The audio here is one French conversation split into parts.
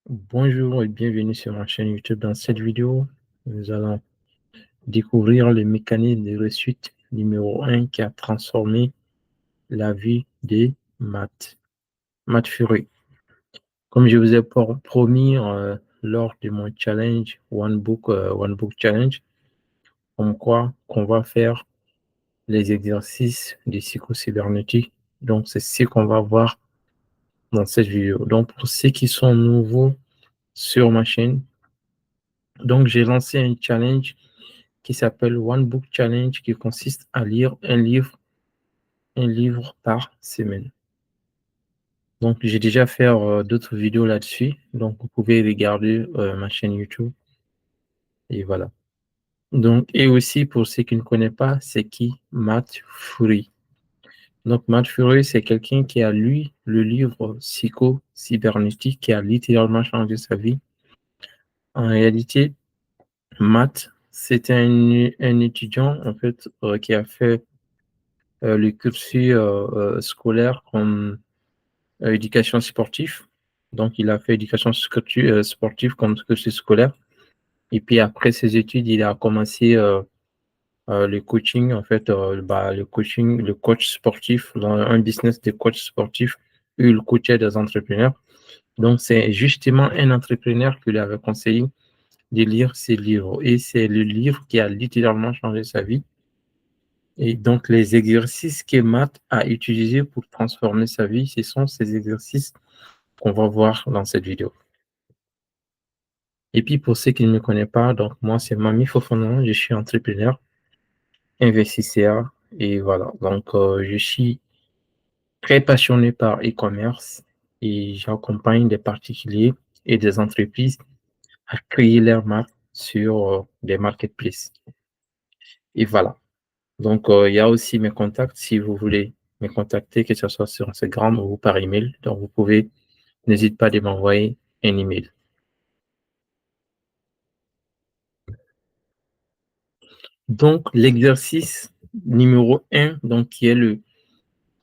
Bonjour et bienvenue sur ma chaîne YouTube. Dans cette vidéo, nous allons découvrir le mécanisme de réussite numéro 1 qui a transformé la vie de Matt Fury. Comme je vous ai promis lors de mon challenge One Book Challenge, comme quoi qu'on va faire les exercices de psychocybernétique. Donc, c'est ce qu'on va voir dans cette vidéo. Donc, pour ceux qui sont nouveaux sur ma chaîne, donc j'ai lancé un challenge qui s'appelle One Book Challenge, qui consiste à lire un livre par semaine. Donc, j'ai déjà fait d'autres vidéos là-dessus. Donc, vous pouvez regarder ma chaîne YouTube. Et voilà. Donc, et aussi, pour ceux qui ne connaissent pas, c'est qui Matt Fury. Donc, Matt Fury, c'est quelqu'un qui a lu le livre Psycho-Cybernétique qui a littéralement changé sa vie. En réalité, Matt, c'était un étudiant, en fait, qui a fait le cursus scolaire comme éducation sportive. Donc, il a fait éducation sportive comme cursus scolaire. Et puis, après ses études, il a commencé le coaching, en fait, le coach sportif, dans un business de coach sportif, où il coachait des entrepreneurs. Donc, c'est justement un entrepreneur qui lui avait conseillé de lire ses livres. Et c'est le livre qui a littéralement changé sa vie. Et donc, les exercices que Matt a utilisés pour transformer sa vie, ce sont ces exercices qu'on va voir dans cette vidéo. Et puis, pour ceux qui ne me connaissent pas, donc moi, c'est Mami Fofana, je suis entrepreneur, investisseur, et voilà. Donc, je suis très passionné par e-commerce et j'accompagne des particuliers et des entreprises à créer leur marque sur des marketplaces. Et voilà. Donc, il y a aussi mes contacts si vous voulez me contacter, que ce soit sur Instagram ou par email. Donc, vous pouvez, n'hésitez pas de m'envoyer un email. Donc, l'exercice numéro 1, donc, qui est le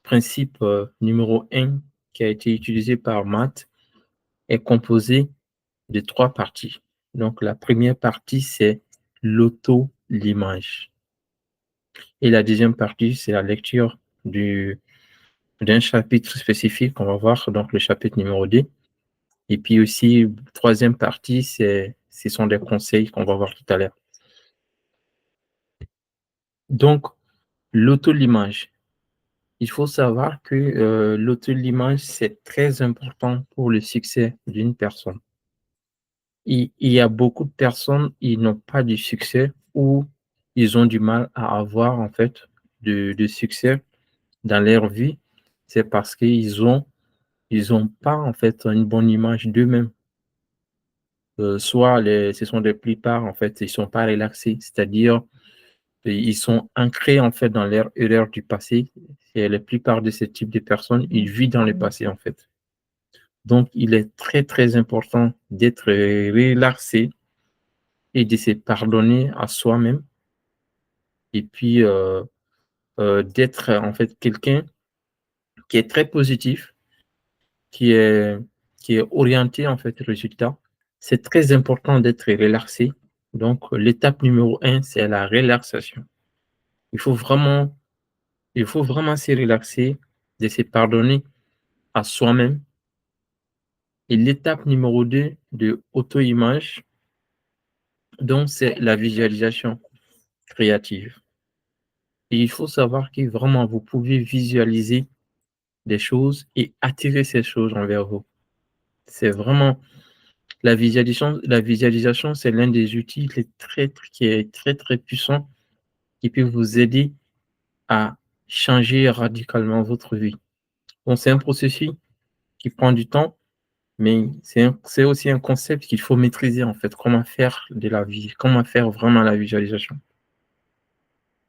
principe numéro 1 qui a été utilisé par Matt, est composé de 3 parties. Donc, la première partie, c'est l'auto-limage. Et la deuxième partie, c'est la lecture d'un chapitre spécifique. On va voir donc le chapitre numéro 2. Et puis aussi, troisième partie, ce sont des conseils qu'on va voir tout à l'heure. Donc, l'auto-limage. Il faut savoir que l'auto-limage, c'est très important pour le succès d'une personne. Il y a beaucoup de personnes, ils n'ont pas de succès ou ils ont du mal à avoir en fait de succès dans leur vie. C'est parce ils ont pas en fait une bonne image d'eux-mêmes. Ce sont des plupart en fait, ils sont pas relaxés, c'est-à-dire ils sont ancrés en fait dans leur erreur du passé. Et la plupart de ce type de personnes, ils vivent dans le passé en fait. Donc, il est très, très important d'être relaxé et de se pardonner à soi-même et puis d'être en fait quelqu'un qui est très positif, qui est, qui est orienté en fait résultat. C'est très important d'être relaxé. Donc, l'étape numéro 1, c'est la relaxation. Il faut vraiment, il faut vraiment se relaxer, de se pardonner à soi-même. Et l'étape numéro 2 de auto-image, donc c'est la visualisation créative. Et il faut savoir que vraiment, vous pouvez visualiser des choses et attirer ces choses envers vous. C'est vraiment la visualisation, c'est l'un des outils qui est très, très puissant qui peut vous aider à changer radicalement votre vie. Donc, c'est un processus qui prend du temps, mais c'est aussi un concept qu'il faut maîtriser, en fait, comment faire de la vie, comment faire vraiment la visualisation.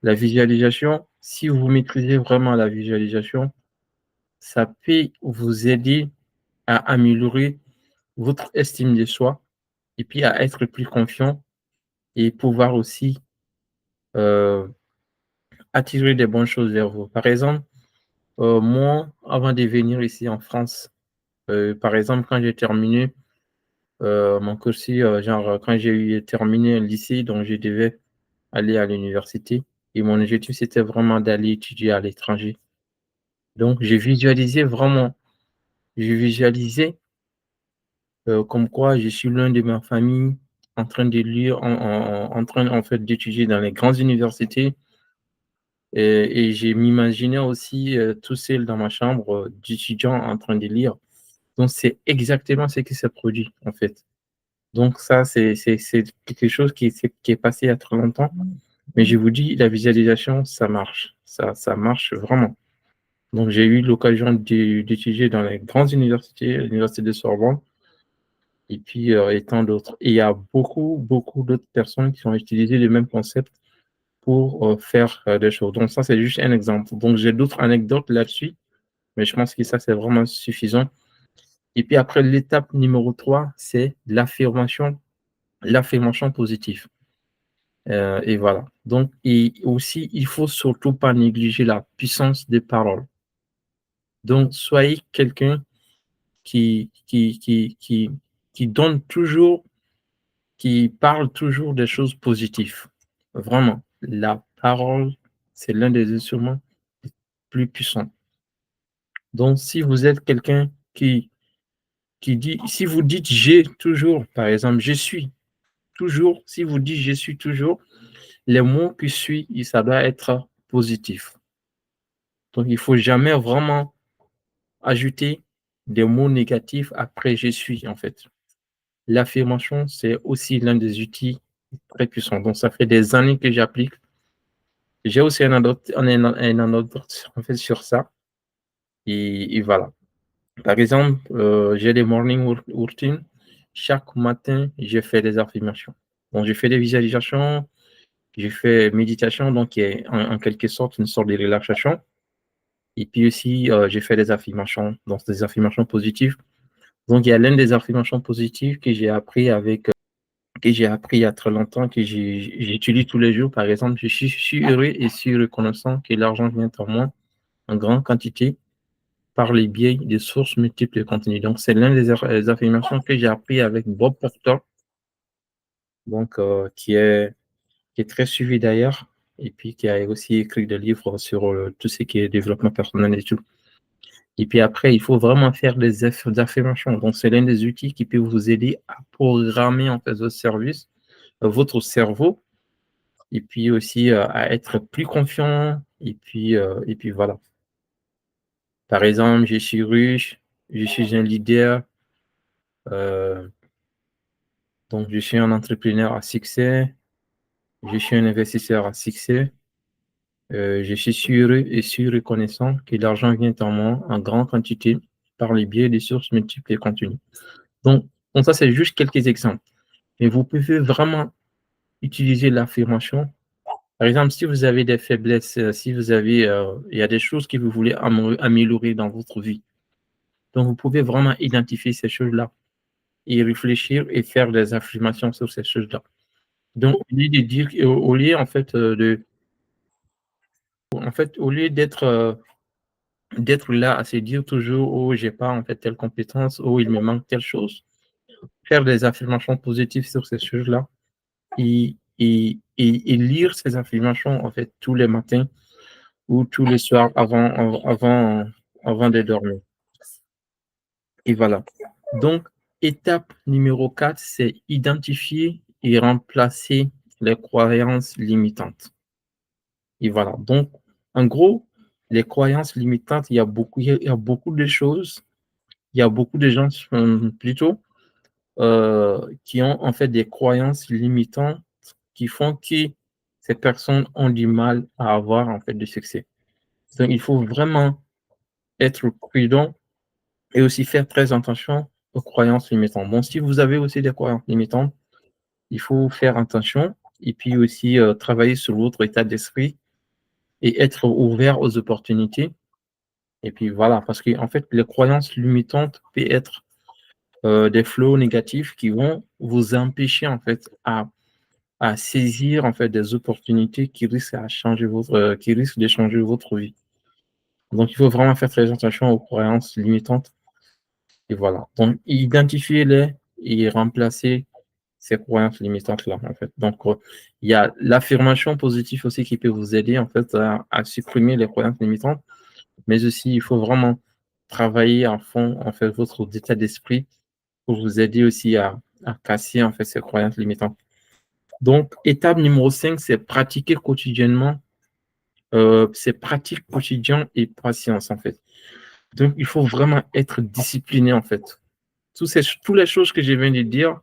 La visualisation, si vous maîtrisez vraiment la visualisation, ça peut vous aider à améliorer votre estime de soi et puis à être plus confiant et pouvoir aussi euh, attirer des bonnes choses vers vous. Par exemple, moi, avant de venir ici en France, par exemple, quand j'ai terminé mon cursus, genre, quand j'ai eu terminé le lycée, donc je devais aller à l'université et mon objectif, c'était vraiment d'aller étudier à l'étranger. Donc je visualisais, comme quoi je suis l'un de ma famille en train de lire, en train, en fait, d'étudier dans les grandes universités et je m'imaginais aussi, tout seul dans ma chambre, d'étudiant en train de lire. Donc c'est exactement ce qui s'est produit, en fait. Donc ça, c'est quelque chose qui est passé il y a très longtemps, mais je vous dis, la visualisation, ça marche. Ça marche vraiment. Donc j'ai eu l'occasion d'étudier dans les grandes universités, l'université de Sorbonne et puis, et tant d'autres. Et il y a beaucoup, beaucoup d'autres personnes qui ont utilisé le même concept pour, faire, des choses. Donc ça, c'est juste un exemple. Donc j'ai d'autres anecdotes là-dessus, mais je pense que ça, c'est vraiment suffisant. Et puis après, l'étape numéro 3, c'est l'affirmation positive. Et voilà. Donc, et aussi, il faut surtout pas négliger la puissance des paroles. Donc, soyez quelqu'un qui, qui, qui, qui, qui donne toujours, qui parle toujours des choses positives. Vraiment, la parole, c'est l'un des instruments les plus puissants. Donc, si vous êtes quelqu'un qui dit, si vous dites j'ai toujours, par exemple, je suis toujours, si vous dites je suis toujours, les mots qui suivent, ça doit être positif. Donc, il faut jamais vraiment ajouter des mots négatifs après je suis, en fait. L'affirmation, c'est aussi l'un des outils très puissants. Donc, ça fait des années que j'applique. J'ai aussi un anecdote en fait, sur ça. Et voilà. Par exemple, j'ai des routines. Chaque matin, je fais des affirmations. Donc, je fais des visualisations, je fais méditation, donc qui est en quelque sorte une sorte de relaxation. Et puis aussi, j'ai fait des affirmations, donc des affirmations positives. Donc, il y a l'une des affirmations positives que j'ai appris il y a très longtemps, que j'utilise tous les jours. Par exemple, je suis heureux et suis reconnaissant que l'argent vient en moi en grande quantité par les biais de sources multiples et continues. Donc, c'est l'une des affirmations que j'ai appris avec Bob Proctor, donc, qui est très suivi d'ailleurs, et puis qui a aussi écrit des livres sur tout ce qui est développement personnel et tout. Et puis après, il faut vraiment faire des affirmations. Donc, c'est l'un des outils qui peut vous aider à programmer en fait votre service, votre cerveau, et puis aussi à être plus confiant. Et puis voilà. Par exemple, je suis riche, je suis un leader, euh, donc je suis un entrepreneur à succès, je suis un investisseur à succès, je suis sûr et suis reconnaissant que l'argent vient en moi en grande quantité par les biais des sources multiples et continues. Donc, donc ça, c'est juste quelques exemples. Mais vous pouvez vraiment utiliser l'affirmation. Par exemple, si vous avez des faiblesses, si vous avez, il y a des choses que vous voulez améliorer dans votre vie. Donc, vous pouvez vraiment identifier ces choses-là et réfléchir et faire des affirmations sur ces choses-là. Donc, au lieu de dire, au lieu, en fait, au lieu d'être là à se dire toujours, oh, j'ai pas, en fait, telle compétence, oh, il me manque telle chose, faire des affirmations positives sur ces choses-là et lire ces affirmations, en fait, tous les matins ou tous les soirs avant de dormir. Et voilà. Donc, étape numéro 4, c'est identifier et remplacer les croyances limitantes. Et voilà. Donc, en gros, les croyances limitantes, il y a beaucoup de choses, il y a beaucoup de gens plutôt qui ont en fait des croyances limitantes qui font que ces personnes ont du mal à avoir en fait du succès. Donc, il faut vraiment être prudent et aussi faire très attention aux croyances limitantes. Bon, si vous avez aussi des croyances limitantes, il faut faire attention et puis aussi travailler sur votre état d'esprit et être ouvert aux opportunités. Et puis voilà, parce que en fait, les croyances limitantes peuvent être des flots négatifs qui vont vous empêcher en fait à saisir en fait des opportunités qui risquent de changer votre vie. Donc, il faut vraiment faire très attention aux croyances limitantes. Et voilà. Donc, identifiez-les et remplacer ces croyances limitantes-là, en fait. Donc, il y a l'affirmation positive aussi qui peut vous aider, en fait, à supprimer les croyances limitantes, mais aussi, il faut vraiment travailler à fond, en fait, votre état d'esprit pour vous aider aussi à casser, en fait, ces croyances limitantes. Donc, étape numéro 5, c'est pratiquer quotidiennement, c'est pratique quotidien et patience, en fait. Donc, il faut vraiment être discipliné, en fait. Toutes les choses que je viens de dire,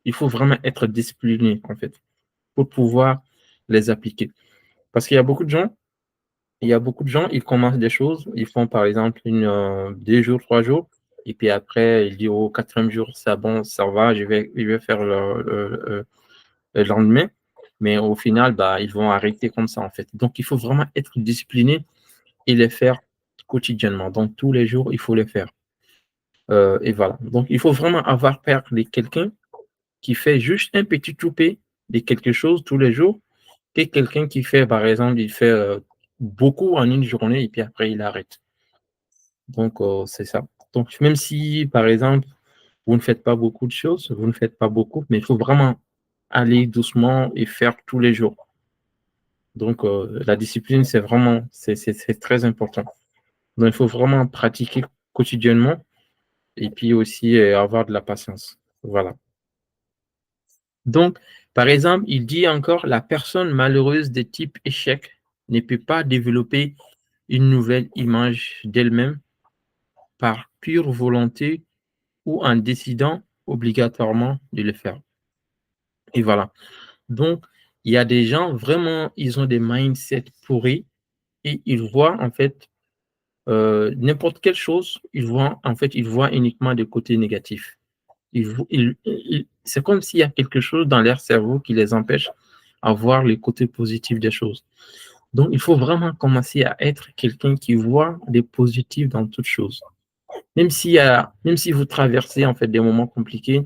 il faut vraiment être discipliné, en fait, pour pouvoir les appliquer. Parce qu'il y a beaucoup de gens, ils commencent des choses, ils font par exemple 2 jours, 3 jours, et puis après, ils disent au quatrième jour, c'est bon, ça va, je vais faire le lendemain. Mais au final, bah, ils vont arrêter comme ça, en fait. Donc, il faut vraiment être discipliné et les faire quotidiennement. Donc, tous les jours, il faut les faire. Et voilà. Donc, il faut vraiment avoir peur de quelqu'un qui fait juste un petit toupet de quelque chose tous les jours, que quelqu'un qui fait, par exemple, il fait beaucoup en une journée et puis après, il arrête. Donc, c'est ça. Donc, même si, par exemple, vous ne faites pas beaucoup de choses, vous ne faites pas beaucoup, mais il faut vraiment aller doucement et faire tous les jours. Donc, la discipline, c'est très important. Donc, il faut vraiment pratiquer quotidiennement et puis aussi avoir de la patience. Voilà. Donc, par exemple, il dit encore, la personne malheureuse de type échec ne peut pas développer une nouvelle image d'elle-même par pure volonté ou en décidant obligatoirement de le faire. Et voilà. Donc, il y a des gens, vraiment, ils ont des mindsets pourris et ils voient, en fait, n'importe quelle chose, ils voient uniquement des côtés négatifs. C'est comme s'il y a quelque chose dans leur cerveau qui les empêche à voir les côtés positifs des choses. Donc, il faut vraiment commencer à être quelqu'un qui voit des positifs dans toutes choses. Même si vous traversez en fait des moments compliqués,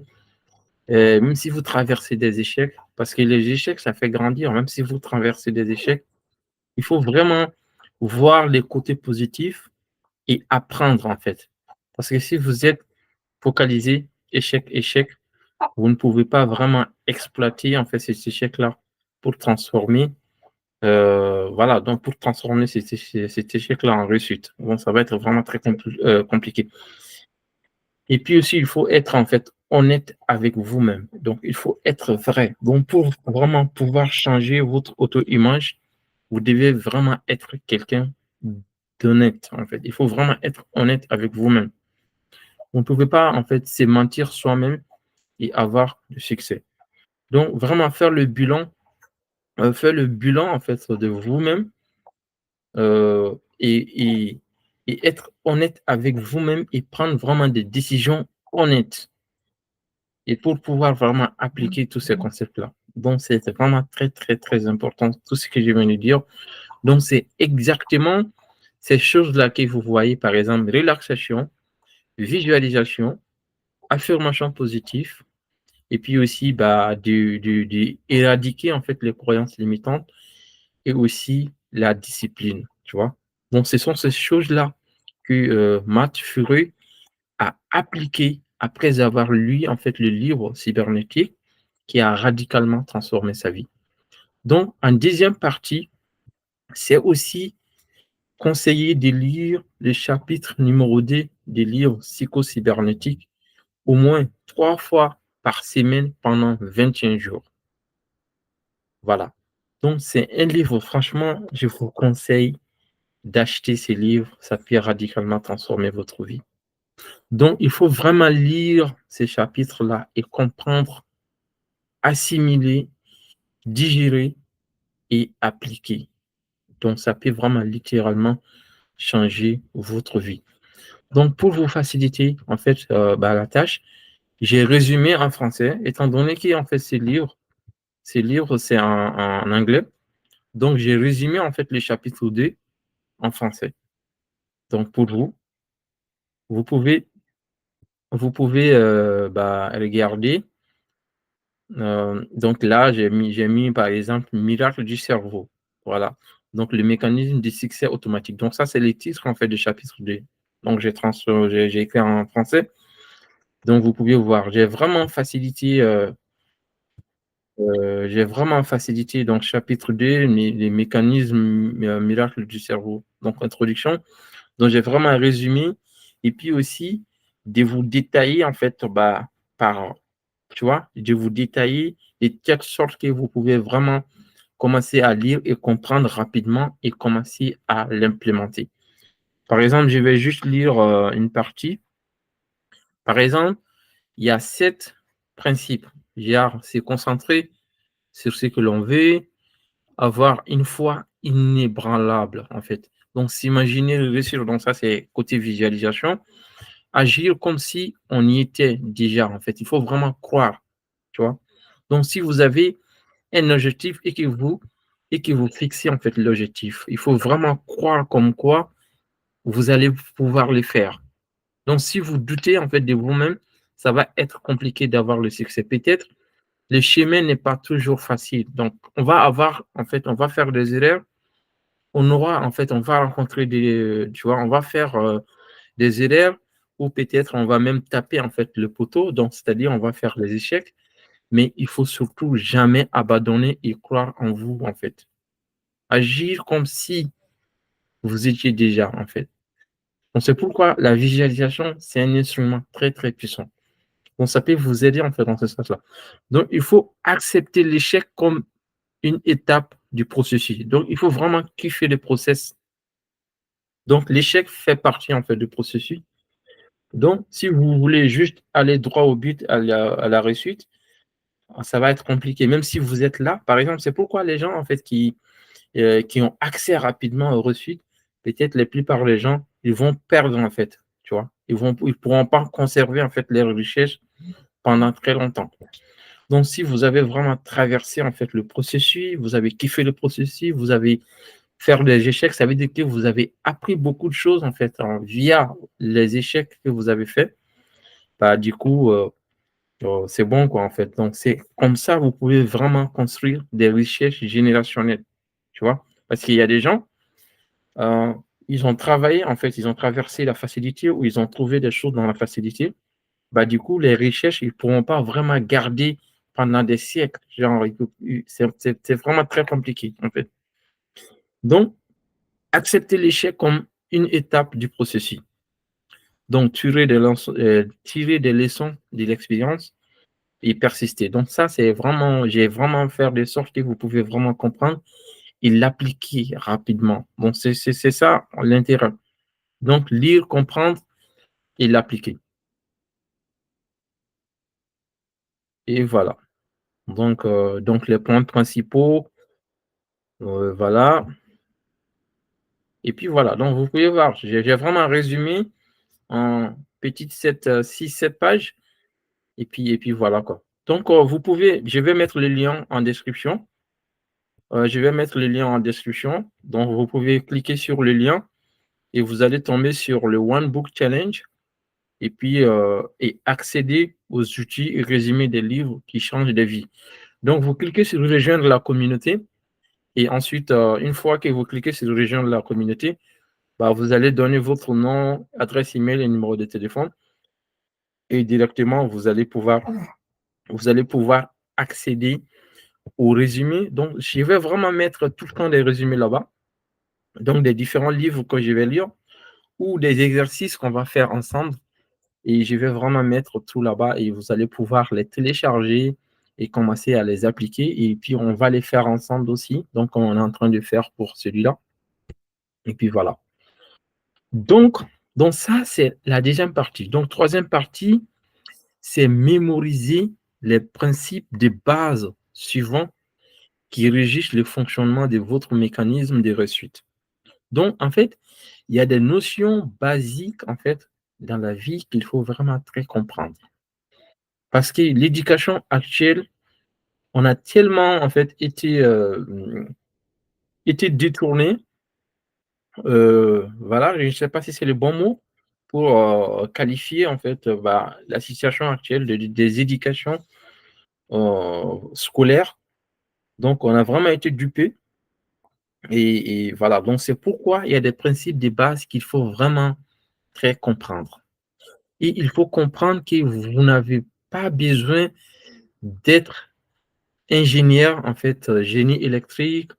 même si vous traversez des échecs, parce que les échecs, ça fait grandir, même si vous traversez des échecs, il faut vraiment voir les côtés positifs et apprendre en fait. Parce que si vous êtes focalisé échec, échec, vous ne pouvez pas vraiment exploiter en fait cet échec-là pour transformer, voilà, donc pour transformer cet échec-là en réussite. Bon, ça va être vraiment très compliqué. Et puis aussi, il faut être en fait honnête avec vous-même. Donc, il faut être vrai. Donc, pour vraiment pouvoir changer votre auto-image, vous devez vraiment être quelqu'un d'honnête, en fait. Il faut vraiment être honnête avec vous-même. Vous ne pouvez pas, en fait, se mentir soi-même et avoir du succès. Donc, vraiment faire le bilan, en fait, de vous-même euh, et, et, et être honnête avec vous-même et prendre vraiment des décisions honnêtes. Et pour pouvoir vraiment appliquer tous ces concepts-là. Donc, c'est vraiment très, très, très important, tout ce que je viens de dire. Donc, c'est exactement ces choses-là que vous voyez, par exemple, relaxation, visualisation, affirmation positive, et puis aussi bah, éradiquer en fait les croyances limitantes et aussi la discipline, tu vois. Donc, ce sont ces choses-là que Matt Furey a appliqué après avoir lu en fait le livre cybernétique qui a radicalement transformé sa vie. Donc, en deuxième partie, c'est aussi conseillé de lire le chapitre numéro 2 du livre psycho-cybernétique au moins 3 fois par semaine pendant 21 jours. Voilà. Donc, c'est un livre, franchement, je vous conseille d'acheter ces livres. Ça peut radicalement transformer votre vie. Donc, il faut vraiment lire ces chapitres-là et comprendre, assimiler, digérer et appliquer. Donc, ça peut vraiment littéralement changer votre vie. Donc, pour vous faciliter, en fait, bah, la tâche, j'ai résumé en français, étant donné qu'en fait, ces livres, c'est en anglais. Donc, j'ai résumé, en fait, les chapitres 2 en français. Donc, pour vous, vous pouvez, bah, regarder. Donc là, j'ai mis, par exemple, Miracle du cerveau. Voilà. Donc, le mécanisme du succès automatique. Donc, ça, c'est les titres, en fait, du chapitre 2. Donc, j'ai écrit en français. Donc vous pouvez voir, j'ai vraiment facilité donc chapitre 2, les mécanismes, miracles du cerveau. Donc introduction, donc j'ai vraiment résumé et puis aussi de vous détailler en fait, par tu vois? De vous détailler de telle sorte que vous pouvez vraiment commencer à lire et comprendre rapidement et commencer à l'implémenter. Par exemple, je vais juste lire, une partie. Par exemple, il y a 7 principes. Genre, c'est concentrer sur ce que l'on veut, avoir une foi inébranlable, en fait. Donc, s'imaginer réussir, donc ça, c'est côté visualisation. Agir comme si on y était déjà, en fait. Il faut vraiment croire, tu vois. Donc, si vous avez un objectif et que vous fixez, en fait, l'objectif, il faut vraiment croire comme quoi vous allez pouvoir le faire. Donc, si vous doutez, en fait, de vous-même, ça va être compliqué d'avoir le succès. Peut-être le chemin n'est pas toujours facile. Donc, on va faire des erreurs. On va rencontrer tu vois, on va faire des erreurs ou peut-être on va même taper en fait le poteau. Donc, c'est-à-dire on va faire des échecs. Mais il faut surtout jamais abandonner et croire en vous en fait. Agir comme si vous étiez déjà en fait. Donc, c'est pourquoi la visualisation, c'est un instrument très très puissant. Donc, ça peut vous aider en fait dans ce sens-là. Donc, il faut accepter l'échec comme une étape du processus. Donc, il faut vraiment kiffer le process. Donc, l'échec fait partie en fait du processus. Donc, si vous voulez juste aller droit au but, à la réussite, ça va être compliqué. Même si vous êtes là, par exemple, c'est pourquoi les gens en fait qui ont accès rapidement aux réussites, peut-être la plupart des gens, ils vont perdre en fait, tu vois. Ils pourront pas conserver en fait leurs richesses pendant très longtemps. Donc, si vous avez vraiment traversé en fait le processus, vous avez kiffé le processus, vous avez faire des échecs, ça veut dire que vous avez appris beaucoup de choses en fait via les échecs que vous avez faits. Bah, du coup, c'est bon quoi en fait. Donc, c'est comme ça vous pouvez vraiment construire des richesses générationnelles, tu vois. Parce qu'il y a des gens, euh, ils ont travaillé en fait, ils ont traversé la facilité ou ils ont trouvé des choses dans la facilité. Bah, du coup, les richesses, ils ne pourront pas vraiment garder pendant des siècles. Genre, c'est vraiment très compliqué en fait. Donc, accepter l'échec comme une étape du processus. Donc, tirer des leçons de l'expérience et persister. Donc, ça, j'ai vraiment faire de sorte que vous pouvez vraiment comprendre et l'appliquer rapidement. Donc, c'est ça l'intérêt. Donc, lire, comprendre et l'appliquer. Et voilà. Donc les points principaux, voilà. Et puis voilà. Donc, vous pouvez voir, j'ai vraiment résumé en petites 6-7 pages. Et puis voilà quoi. Donc, je vais mettre le lien en description. Je vais mettre le lien en description. Donc, vous pouvez cliquer sur le lien et vous allez tomber sur le One Book Challenge et puis accéder aux outils et résumés des livres qui changent des vies. Donc, vous cliquez sur rejoindre la communauté et ensuite, une fois que vous cliquez sur rejoindre la communauté, bah, vous allez donner votre nom, adresse email et numéro de téléphone et directement, vous allez pouvoir accéder au résumé. Donc, je vais vraiment mettre tout le temps des résumés là-bas. Donc, des différents livres que je vais lire ou des exercices qu'on va faire ensemble. Et je vais vraiment mettre tout là-bas et vous allez pouvoir les télécharger et commencer à les appliquer. Et puis, on va les faire ensemble aussi. Donc, on est en train de faire pour celui-là. Et puis, voilà. Donc ça, c'est la deuxième partie. Donc, troisième partie, c'est mémoriser les principes de base suivants qui régissent le fonctionnement de votre mécanisme de réussite. Donc, en fait, il y a des notions basiques, en fait, dans la vie qu'il faut vraiment très comprendre. Parce que l'éducation actuelle, on a tellement, en fait, été détourné, voilà, je ne sais pas si c'est le bon mot pour qualifier, en fait, la situation actuelle des éducations scolaires. Donc, on a vraiment été dupé. Et voilà, donc c'est pourquoi il y a des principes de base qu'il faut vraiment très comprendre. Et il faut comprendre que vous n'avez pas besoin d'être ingénieur, en fait, génie électrique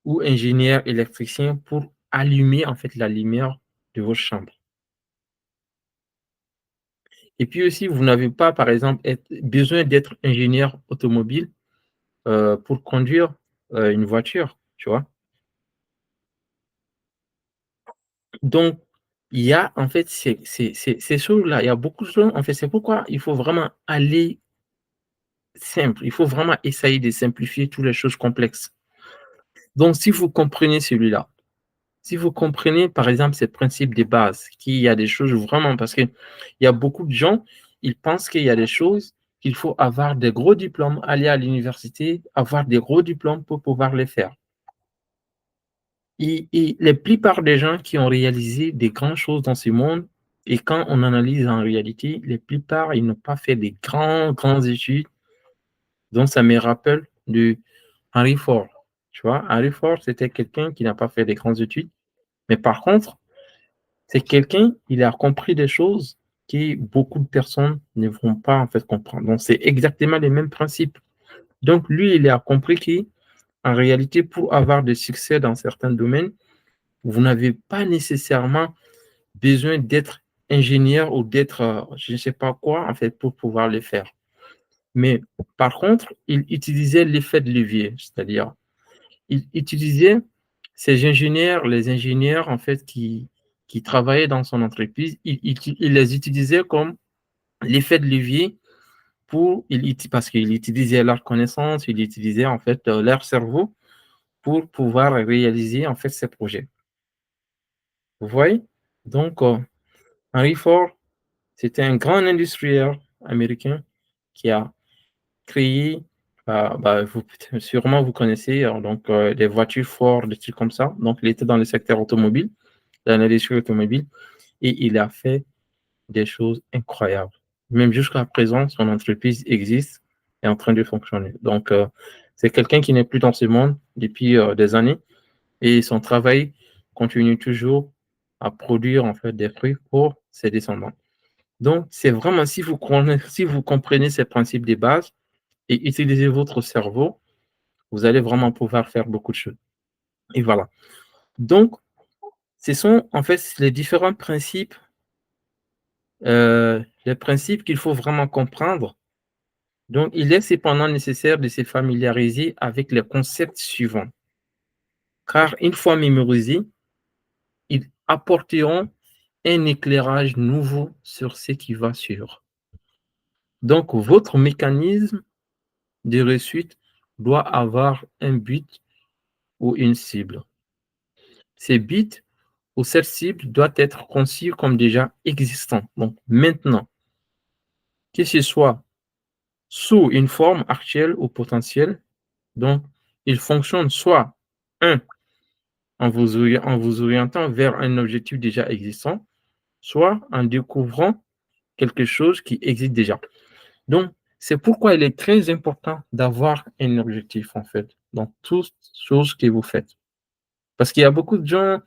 ou ingénieur électricien pour allumer, en fait, la lumière de votre chambre. Et puis aussi, vous n'avez pas, par exemple, besoin d'être ingénieur automobile pour conduire une voiture, tu vois. Donc, il y a, en fait, ces choses-là, il y a beaucoup de choses, en fait, c'est pourquoi il faut vraiment aller simple. Il faut vraiment essayer de simplifier toutes les choses complexes. Donc, si vous comprenez celui-là, si vous comprenez, par exemple, ces principes de base, qu'il y a des choses vraiment, parce qu'il y a beaucoup de gens, ils pensent qu'il y a des choses qu'il faut avoir des gros diplômes, aller à l'université, avoir des gros diplômes pour pouvoir les faire. Et la plupart des gens qui ont réalisé des grandes choses dans ce monde, et quand on analyse en réalité, les plupart, ils n'ont pas fait des grandes études. Donc, ça me rappelle de Henry Ford. Tu vois, Henry Ford, c'était quelqu'un qui n'a pas fait des grandes études, mais par contre, c'est quelqu'un, il a compris des choses que beaucoup de personnes ne vont pas en fait comprendre. Donc, c'est exactement les mêmes principes. Donc, lui, il a compris qu'en réalité, pour avoir des succès dans certains domaines, vous n'avez pas nécessairement besoin d'être ingénieur ou d'être, je ne sais pas quoi, en fait, pour pouvoir le faire. Mais par contre, il utilisait l'effet de levier, c'est-à-dire, il utilisait ces ingénieurs, les ingénieurs, en fait, qui travaillaient dans son entreprise, il les utilisait comme l'effet de levier parce qu'il utilisait leur connaissance, il utilisait, en fait, leur cerveau pour pouvoir réaliser, en fait, ces projets. Vous voyez? Donc, Henry Ford, c'était un grand industriel américain qui a créé, sûrement vous connaissez, donc, des voitures Ford, des trucs comme ça. Donc, il était dans le secteur automobile, dans l'industrie automobile, et il a fait des choses incroyables. Même jusqu'à présent, son entreprise existe, est en train de fonctionner. Donc, c'est quelqu'un qui n'est plus dans ce monde depuis des années, et son travail continue toujours à produire en fait des fruits pour ses descendants. Donc, c'est vraiment si vous comprenez ces principes de base et utilisez votre cerveau, vous allez vraiment pouvoir faire beaucoup de choses. Et voilà. Donc, ce sont en fait les différents principes, les principes qu'il faut vraiment comprendre. Donc, il est cependant nécessaire de se familiariser avec les concepts suivants, car une fois mémorisés, ils apporteront un éclairage nouveau sur ce qui va suivre. Donc, votre mécanisme de réussite doit avoir un but ou une cible. Ces buts ou cette cible doit être conçue comme déjà existant. Donc, maintenant, que ce soit sous une forme actuelle ou potentielle, donc, il fonctionne soit, un, en vous orientant vers un objectif déjà existant, soit en découvrant quelque chose qui existe déjà. Donc, c'est pourquoi il est très important d'avoir un objectif, en fait, dans toutes choses que vous faites. Parce qu'il y a beaucoup de gens,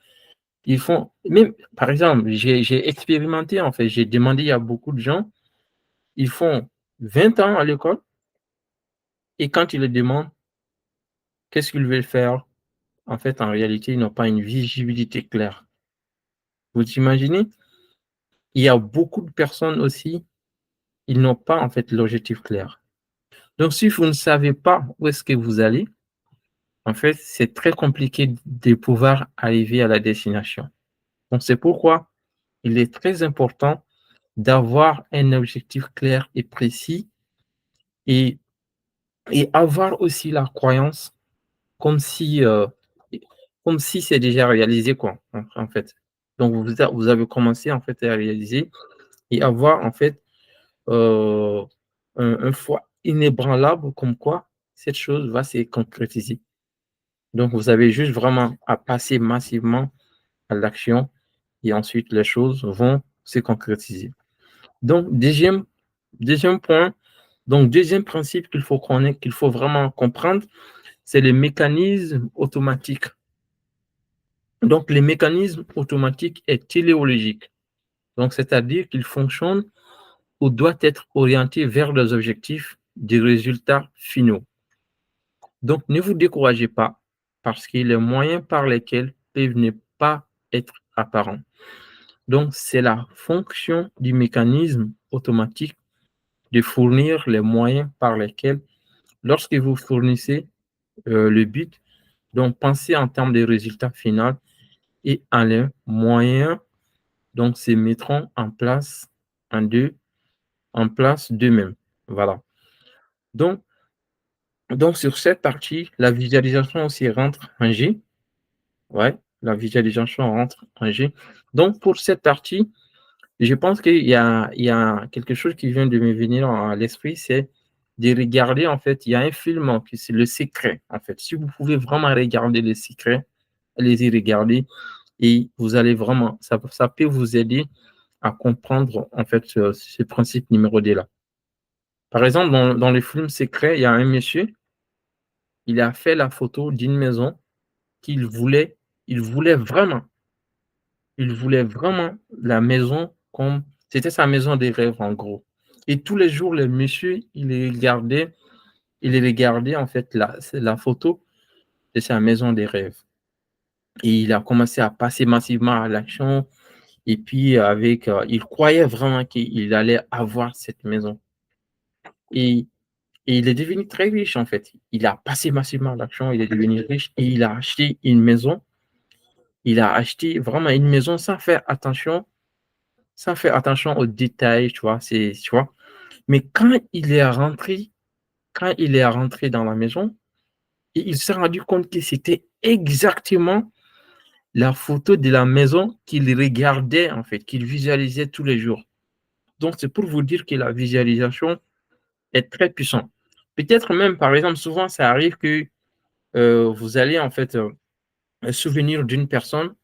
ils font, même, par exemple, j'ai expérimenté, en fait, j'ai demandé à beaucoup de gens, ils font 20 ans à l'école, et quand ils les demandent qu'est-ce qu'ils veulent faire, en fait, en réalité, ils n'ont pas une visibilité claire. Vous imaginez? Il y a beaucoup de personnes aussi, ils n'ont pas, en fait, l'objectif clair. Donc, si vous ne savez pas où est-ce que vous allez, en fait, c'est très compliqué de pouvoir arriver à la destination. Donc, c'est pourquoi il est très important d'avoir un objectif clair et précis et, et avoir aussi la croyance comme si, euh, comme si c'est déjà réalisé, quoi, en fait. Donc, vous avez commencé, en fait, à réaliser et avoir, en fait, euh, un foi inébranlable comme quoi cette chose va se concrétiser. Donc, vous avez juste vraiment à passer massivement à l'action et ensuite les choses vont se concrétiser. Donc, deuxième point, donc deuxième principe qu'il faut connaître, qu'il faut vraiment comprendre, c'est les mécanismes automatiques. Donc, les mécanismes automatiques est téléologique. Donc, c'est-à-dire qu'il fonctionne ou doit être orienté vers les objectifs des résultats finaux. Donc, ne vous découragez pas parce que les moyens par lesquels peuvent ne pas être apparents. Donc, c'est la fonction du mécanisme automatique de fournir les moyens par lesquels, lorsque vous fournissez le but, donc pensez en termes de résultats finaux et en les moyens donc se mettront en place en place d'eux-mêmes. Voilà. Donc, donc, sur cette partie, la visualisation aussi rentre en G. Ouais, la visualisation rentre en G. Donc, pour cette partie, je pense qu'il y a quelque chose qui vient de me venir à l'esprit, c'est de regarder, en fait, il y a un film, qui c'est Le Secret, en fait. Si vous pouvez vraiment regarder Le Secret, allez-y regarder et vous allez vraiment, ça peut vous aider à comprendre, en fait, ce principe numéro 2 là. Par exemple, dans le film Secret, il y a un monsieur, il a fait la photo d'une maison qu'il voulait, il voulait vraiment, il voulait vraiment la maison comme, c'était sa maison des rêves en gros. Et tous les jours, le monsieur, il regardait en fait la photo de sa maison des rêves. Et il a commencé à passer massivement à l'action. Et puis, il croyait vraiment qu'il allait avoir cette maison. Et, et il est devenu très riche, en fait. Il a passé massivement à l'action, il est devenu riche et il a acheté une maison. Il a acheté vraiment une maison sans faire attention aux détails, tu vois. Tu vois. Mais quand il est rentré dans la maison, et il s'est rendu compte que c'était exactement la photo de la maison qu'il regardait, en fait, qu'il visualisait tous les jours. Donc, c'est pour vous dire que la visualisation est très puissante. Peut-être même, par exemple, souvent, ça arrive que vous allez, en fait, souvenir d'une personne,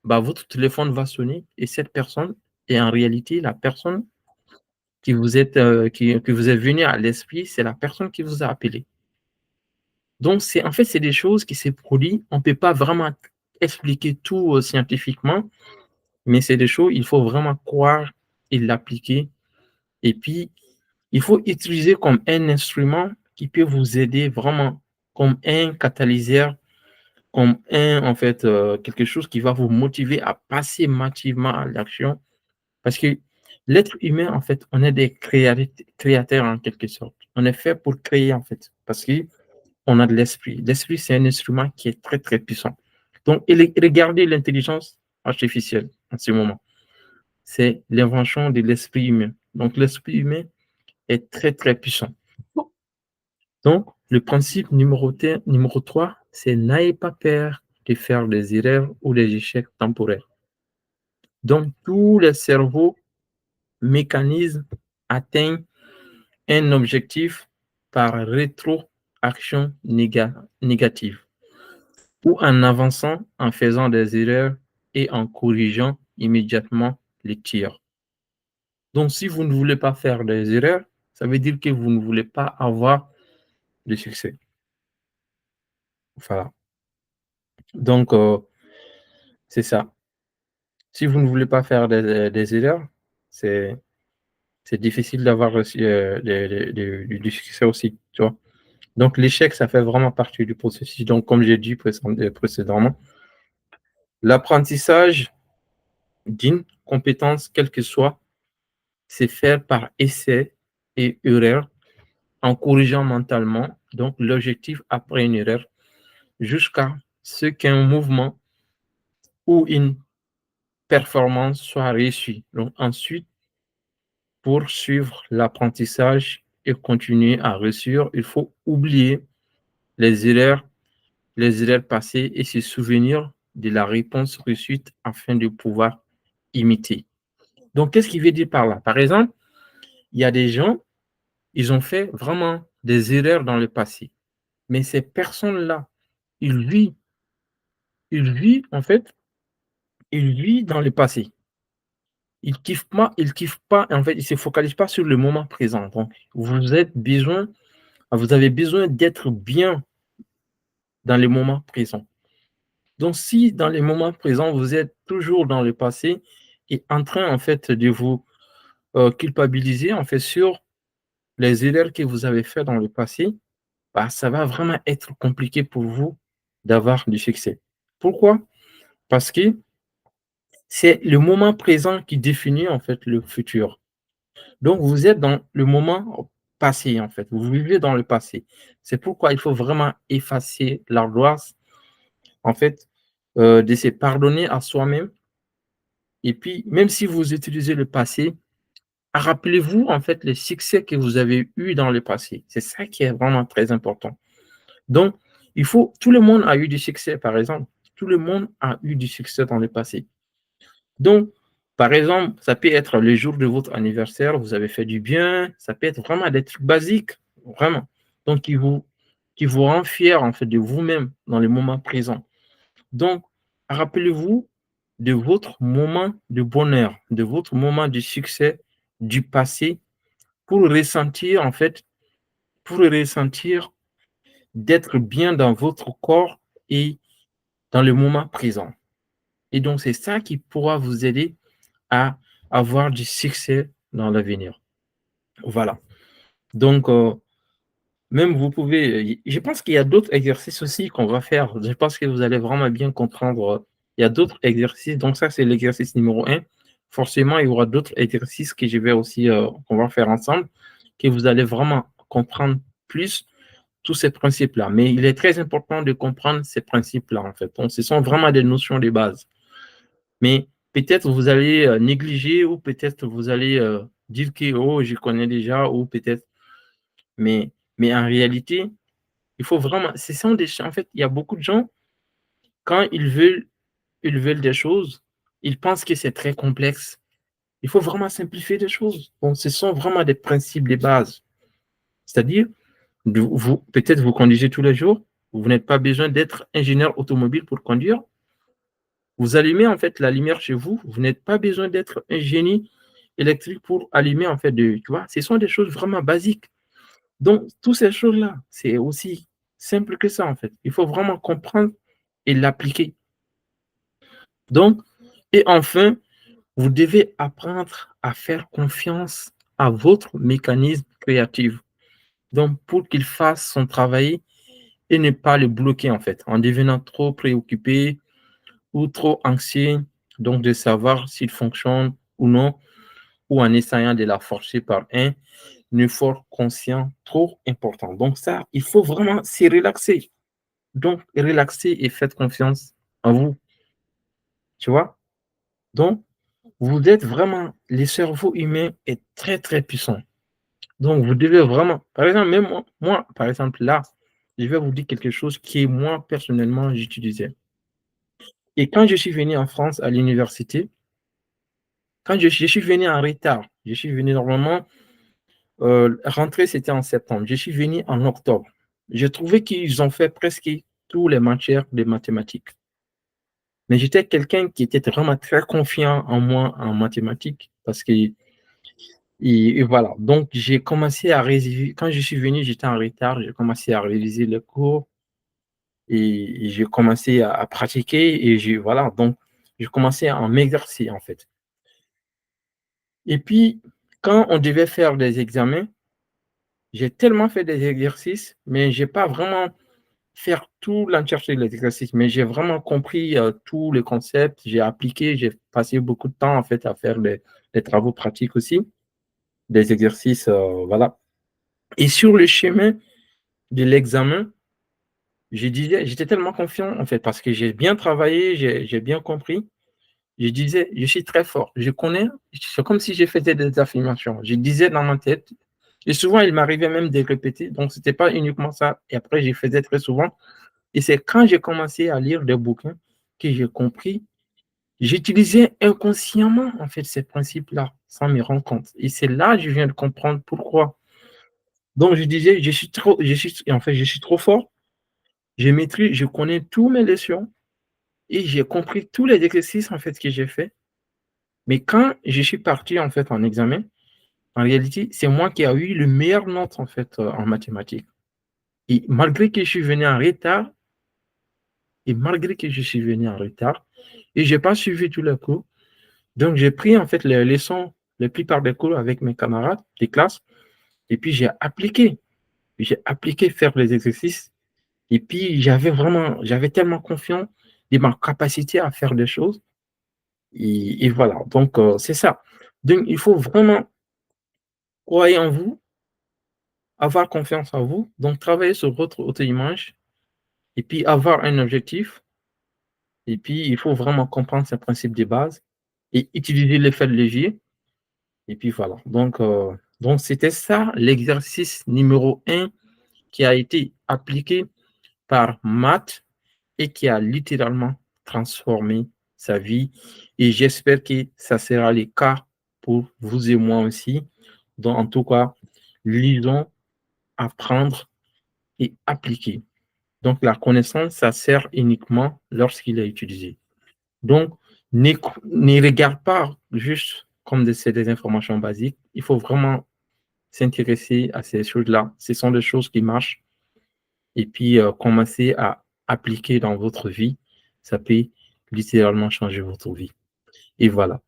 bah, votre téléphone va sonner et cette personne est en réalité la personne que vous est venue à l'esprit, c'est la personne qui vous a appelé. Donc, c'est des choses qui se produisent. On ne peut pas vraiment expliquer tout scientifiquement, mais c'est des choses, il faut vraiment croire et l'appliquer. Et puis, il faut utiliser comme un instrument qui peut vous aider vraiment, comme un catalyseur, comme en fait, quelque chose qui va vous motiver à passer massivement à l'action. Parce que l'être humain, en fait, on est des créateurs en quelque sorte. On est fait pour créer, en fait, parce qu'on a de l'esprit. L'esprit, c'est un instrument qui est très, très puissant. Donc, regardez l'intelligence artificielle en ce moment. C'est l'invention de l'esprit humain. Donc, l'esprit humain est très, très puissant. Donc, le principe numéro 3, c'est n'ayez pas peur de faire des erreurs ou des échecs temporaires. Donc, tous les cerveaux mécanismes atteignent un objectif par rétroaction négative ou en avançant, en faisant des erreurs et en corrigeant immédiatement les tirs. Donc, si vous ne voulez pas faire des erreurs, ça veut dire que vous ne voulez pas avoir de succès. Voilà. Donc, c'est ça. Si vous ne voulez pas faire des erreurs, c'est difficile d'avoir du succès aussi, tu vois. Donc, l'échec, ça fait vraiment partie du processus. Donc, comme j'ai dit précédemment, l'apprentissage d'une compétence, quelle que soit, c'est faire par essai et erreur en corrigeant mentalement. Donc, l'objectif après une erreur jusqu'à ce qu'un mouvement ou une performance soit réussie. Donc, ensuite, pour suivre l'apprentissage et continuer à réussir, il faut oublier les erreurs passées et se souvenir de la réponse reçue afin de pouvoir imiter. Donc, qu'est-ce qu'il veut dire par là? Par exemple, il y a des gens, ils ont fait vraiment des erreurs dans le passé. Mais ces personnes-là, ils vivent, en fait, ils vivent dans le passé. Ils kiffent pas, en fait, ils se focalisent pas sur le moment présent. Donc, vous avez besoin d'être bien dans le moment présent. Donc, si dans le moment présent, vous êtes toujours dans le passé, est en train, en fait, de vous culpabiliser, en fait, sur les erreurs que vous avez faites dans le passé, bah, ça va vraiment être compliqué pour vous d'avoir du succès. Pourquoi? Parce que c'est le moment présent qui définit, en fait, le futur. Donc, vous êtes dans le moment passé, en fait. Vous vivez dans le passé. C'est pourquoi il faut vraiment effacer l'ardoise, en fait, de se pardonner à soi-même. Et puis, même si vous utilisez le passé, rappelez-vous, en fait, les succès que vous avez eus dans le passé. C'est ça qui est vraiment très important. Donc, tout le monde a eu du succès, par exemple. Tout le monde a eu du succès dans le passé. Donc, par exemple, ça peut être le jour de votre anniversaire, vous avez fait du bien, ça peut être vraiment des trucs basiques, vraiment. Donc, qui vous rend fier, en fait, de vous-même dans le moment présent. Donc, rappelez-vous de votre moment de bonheur, de votre moment de succès du passé pour ressentir, en fait, pour ressentir d'être bien dans votre corps et dans le moment présent. Et donc, c'est ça qui pourra vous aider à avoir du succès dans l'avenir. Voilà. Donc, même vous pouvez, je pense qu'il y a d'autres exercices aussi qu'on va faire. Je pense que vous allez vraiment bien comprendre. Il y a d'autres exercices. Donc, ça, c'est l'exercice numéro un. Forcément, il y aura d'autres exercices que je vais aussi, qu'on va faire ensemble, que vous allez vraiment comprendre plus tous ces principes-là. Mais il est très important de comprendre ces principes-là, en fait. Donc, ce sont vraiment des notions de base. Mais peut-être vous allez négliger ou peut-être vous allez dire que oh, je connais déjà ou peut-être. Mais en réalité, il faut vraiment. Ce sont des, en fait, il y a beaucoup de gens, quand ils veulent des choses, ils pensent que c'est très complexe. Il faut vraiment simplifier les choses. Donc, ce sont vraiment des principes de base. C'est-à-dire, peut-être vous conduisez tous les jours, vous n'avez pas besoin d'être ingénieur automobile pour conduire. Vous allumez en fait la lumière chez vous, vous n'êtes pas besoin d'être un génie électrique pour allumer en fait tu vois, ce sont des choses vraiment basiques. Donc, toutes ces choses-là, c'est aussi simple que ça en fait. Il faut vraiment comprendre et l'appliquer. Donc, et enfin, vous devez apprendre à faire confiance à votre mécanisme créatif. Donc, pour qu'il fasse son travail et ne pas le bloquer en fait, en devenant trop préoccupé ou trop anxieux, donc de savoir s'il fonctionne ou non, ou en essayant de la forcer par un effort conscient trop important. Donc ça, il faut vraiment se relaxer. Donc, relaxer et faites confiance en vous, tu vois. Donc, vous êtes vraiment, le cerveau humain est très, très puissant. Donc, vous devez vraiment, par exemple, même moi, par exemple, là, je vais vous dire quelque chose qui, moi, personnellement, j'utilisais. Et quand je suis venu en France à l'université, quand je suis venu en retard, je suis venu normalement, rentrée, c'était en septembre. Je suis venu en octobre. J'ai trouvé qu'ils ont fait presque tous les matières de mathématiques. Mais j'étais quelqu'un qui était vraiment très confiant en moi en mathématiques parce que, et voilà. Donc, j'ai commencé à réviser. Quand je suis venu, j'étais en retard. J'ai commencé à réviser le cours et j'ai commencé à pratiquer et voilà. Donc, j'ai commencé à m'exercer en fait. Et puis, quand on devait faire des examens, j'ai tellement fait des exercices, mais j'ai pas vraiment faire tout l'entièreté de l'exercice, mais j'ai vraiment compris tous les concepts, j'ai appliqué, j'ai passé beaucoup de temps en fait à faire des travaux pratiques aussi, des exercices, voilà. Et sur le chemin de l'examen, j'étais tellement confiant en fait parce que j'ai bien travaillé, j'ai bien compris. Je disais, je suis très fort, je connais, c'est comme si je faisais des affirmations. Je disais dans ma tête, et souvent il m'arrivait même de répéter, donc c'était pas uniquement ça. Et après, je faisais très souvent. Et c'est quand j'ai commencé à lire des bouquins que j'ai compris, j'utilisais inconsciemment en fait ces principes-là sans me rendre compte. Et c'est là que je viens de comprendre pourquoi. Donc je disais, je suis trop fort, je maîtrise, je connais tous mes leçons et j'ai compris tous les exercices en fait que j'ai fait. Mais quand je suis parti en fait en examen, en réalité, c'est moi qui ai eu le meilleur note en fait en mathématiques. Et malgré que je suis venu en retard, et malgré que je suis venu en retard, et je n'ai pas suivi tous les cours, Donc, j'ai pris en fait les leçons, la plupart des cours avec mes camarades des classes, et puis j'ai appliqué. J'ai appliqué faire les exercices, et puis j'avais tellement confiance de ma capacité à faire des choses, et voilà. Donc, c'est ça. Donc, il faut vraiment croire en vous, avoir confiance en vous, donc travailler sur votre auto-image, et puis avoir un objectif, et puis il faut vraiment comprendre ces principes de base et utiliser l'effet de levier. Et puis voilà. Donc c'était ça l'exercice numéro un qui a été appliqué par Matt et qui a littéralement transformé sa vie. Et j'espère que ça sera le cas pour vous et moi aussi. Donc, en tout cas, lisons, apprendre et appliquer. Donc, la connaissance, ça sert uniquement lorsqu'il est utilisé. Donc, ne regarde pas juste comme c'est des informations basiques. Il faut vraiment s'intéresser à ces choses-là. Ce sont des choses qui marchent. Et puis, commencer à appliquer dans votre vie. Ça peut littéralement changer votre vie. Et voilà.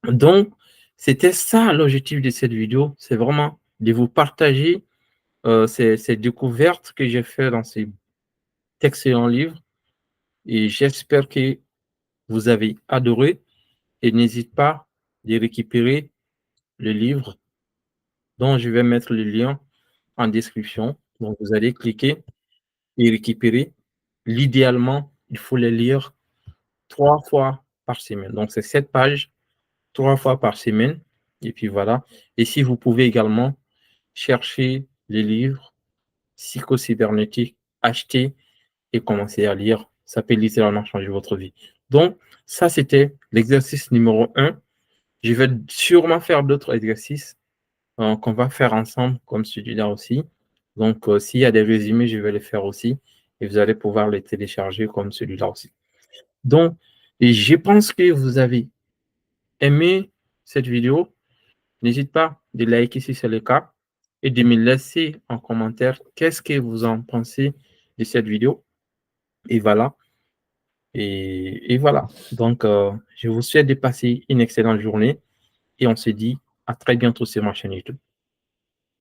Donc, c'était ça l'objectif de cette vidéo. C'est vraiment de vous partager ces découvertes que j'ai fait dans ces excellents livres. Et j'espère que vous avez adoré. Et n'hésite pas de récupérer le livre dont je vais mettre le lien en description. Donc, vous allez cliquer et récupérer. L'idéalement, il faut les lire 3 fois par semaine. Donc, c'est 7 pages, 3 fois par semaine. Et puis voilà. Et si vous pouvez également chercher les livres psycho-cybernétiques, acheter et commencer à lire, ça peut littéralement changer votre vie. Donc, ça, c'était l'exercice numéro 1. Je vais sûrement faire d'autres exercices qu'on va faire ensemble, comme celui-là aussi. Donc, s'il y a des résumés, je vais les faire aussi. Et vous allez pouvoir les télécharger comme celui-là aussi. Donc, et je pense que vous avez aimé cette vidéo. N'hésitez pas de liker si c'est le cas et de me laisser en commentaire qu'est-ce que vous en pensez de cette vidéo. Et voilà. Et voilà. Donc, je vous souhaite de passer une excellente journée et on se dit à très bientôt sur ma chaîne YouTube.